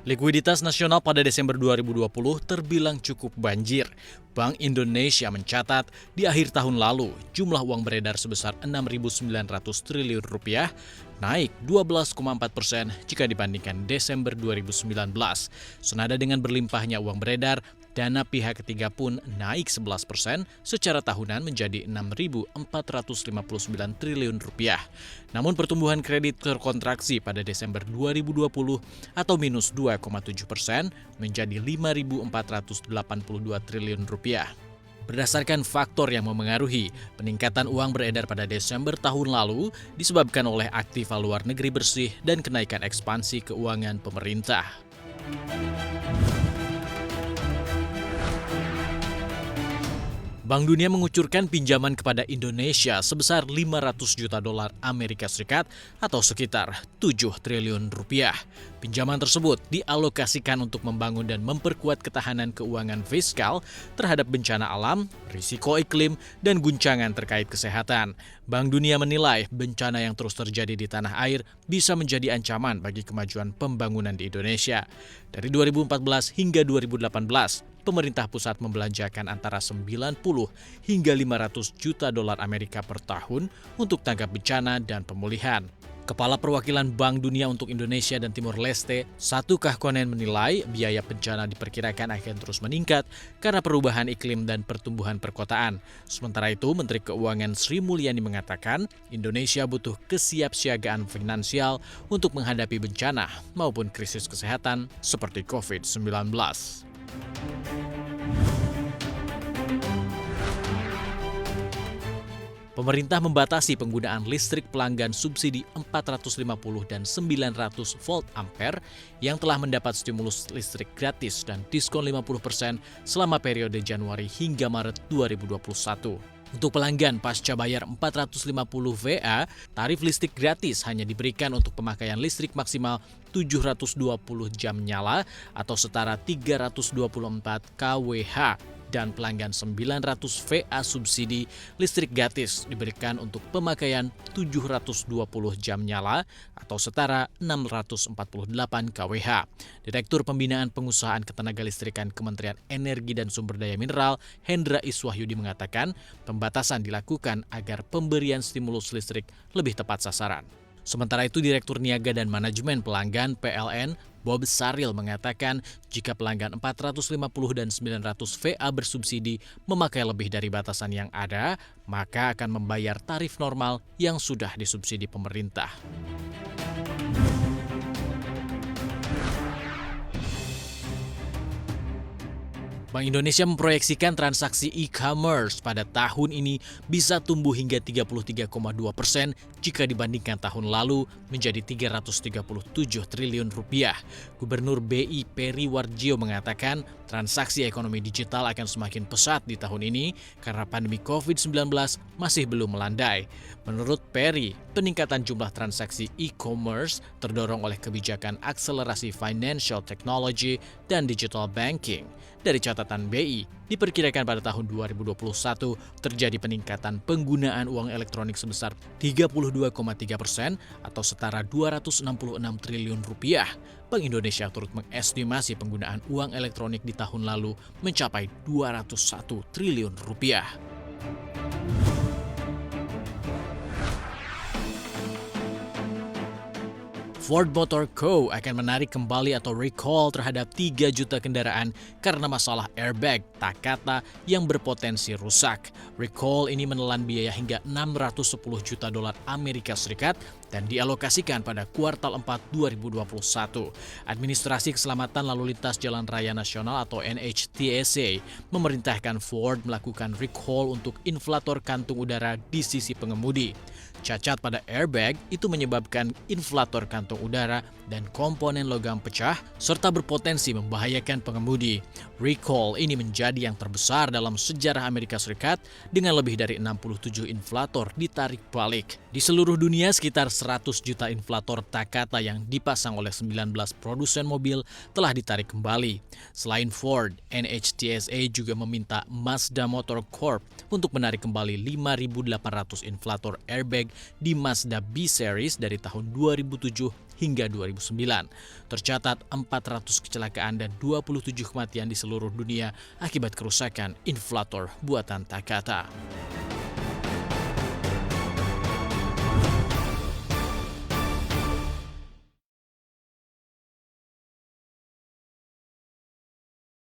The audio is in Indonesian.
Likuiditas nasional pada Desember 2020 terbilang cukup banjir. Bank Indonesia mencatat di akhir tahun lalu jumlah uang beredar sebesar 6.900 triliun rupiah, naik 12,4% jika dibandingkan Desember 2019. Senada dengan berlimpahnya uang beredar, dana pihak ketiga pun naik 11% secara tahunan menjadi 6.459 triliun rupiah. Namun pertumbuhan kredit terkontraksi pada Desember 2020 atau minus 2,7% menjadi 5.482 triliun rupiah. Berdasarkan faktor yang memengaruhi, peningkatan uang beredar pada Desember tahun lalu disebabkan oleh aktiva luar negeri bersih dan kenaikan ekspansi keuangan pemerintah. Bank Dunia mengucurkan pinjaman kepada Indonesia sebesar 500 juta dolar Amerika Serikat atau sekitar 7 triliun rupiah. Pinjaman tersebut dialokasikan untuk membangun dan memperkuat ketahanan keuangan fiskal terhadap bencana alam, risiko iklim, dan guncangan terkait kesehatan. Bank Dunia menilai bencana yang terus terjadi di tanah air bisa menjadi ancaman bagi kemajuan pembangunan di Indonesia. Dari 2014 hingga 2018, pemerintah pusat membelanjakan antara 90 hingga 500 juta dolar Amerika per tahun untuk tanggap bencana dan pemulihan. Kepala Perwakilan Bank Dunia untuk Indonesia dan Timur Leste, Satu Kahkonen menilai biaya bencana diperkirakan akan terus meningkat karena perubahan iklim dan pertumbuhan perkotaan. Sementara itu, Menteri Keuangan Sri Mulyani mengatakan Indonesia butuh kesiapsiagaan finansial untuk menghadapi bencana maupun krisis kesehatan seperti COVID-19. Pemerintah membatasi penggunaan listrik pelanggan subsidi 450 dan 900 volt ampere yang telah mendapat stimulus listrik gratis dan diskon 50% selama periode Januari hingga Maret 2021. Untuk pelanggan pasca bayar 450 VA, tarif listrik gratis hanya diberikan untuk pemakaian listrik maksimal 720 jam nyala atau setara 324 kWh. Dan pelanggan 900 VA subsidi listrik gratis diberikan untuk pemakaian 720 jam nyala atau setara 648 kWh. Direktur Pembinaan Pengusahaan Ketenagalistrikan Kementerian Energi dan Sumber Daya Mineral, Hendra Iswahyudi mengatakan, pembatasan dilakukan agar pemberian stimulus listrik lebih tepat sasaran. Sementara itu, Direktur Niaga dan Manajemen Pelanggan PLN, Bob Saril mengatakan jika pelanggan 450 dan 900 VA bersubsidi memakai lebih dari batasan yang ada, maka akan membayar tarif normal yang sudah disubsidi pemerintah. Bank Indonesia memproyeksikan transaksi e-commerce pada tahun ini bisa tumbuh hingga 33,2% jika dibandingkan tahun lalu menjadi 337 triliun rupiah. Gubernur BI Peri Warjio mengatakan transaksi ekonomi digital akan semakin pesat di tahun ini karena pandemi COVID-19 masih belum melandai. Menurut Peri, peningkatan jumlah transaksi e-commerce terdorong oleh kebijakan akselerasi financial technology dan digital banking. Dari catatan BI, diperkirakan pada tahun 2021 terjadi peningkatan penggunaan uang elektronik sebesar 32,3% atau setara 266 triliun rupiah. Bank Indonesia turut mengestimasi penggunaan uang elektronik di tahun lalu mencapai 201 triliun rupiah. Ford Motor Co. akan menarik kembali atau recall terhadap 3 juta kendaraan karena masalah airbag Takata yang berpotensi rusak. Recall ini menelan biaya hingga 610 juta dolar Amerika Serikat dan dialokasikan pada kuartal 4 2021. Administrasi Keselamatan Lalu Lintas Jalan Raya Nasional atau NHTSA memerintahkan Ford melakukan recall untuk inflator kantung udara di sisi pengemudi. Cacat pada airbag itu menyebabkan inflator kantung udara dan komponen logam pecah serta berpotensi membahayakan pengemudi. Recall ini menjadi yang terbesar dalam sejarah Amerika Serikat dengan lebih dari 67 inflator ditarik balik. Di seluruh dunia, sekitar 100 juta inflator Takata yang dipasang oleh 19 produsen mobil telah ditarik kembali. Selain Ford, NHTSA juga meminta Mazda Motor Corp untuk menarik kembali 5.800 inflator airbag di Mazda B-Series dari tahun 2007 hingga 2009. Tercatat 400 kecelakaan dan 27 kematian di seluruh dunia akibat kerusakan inflator buatan Takata.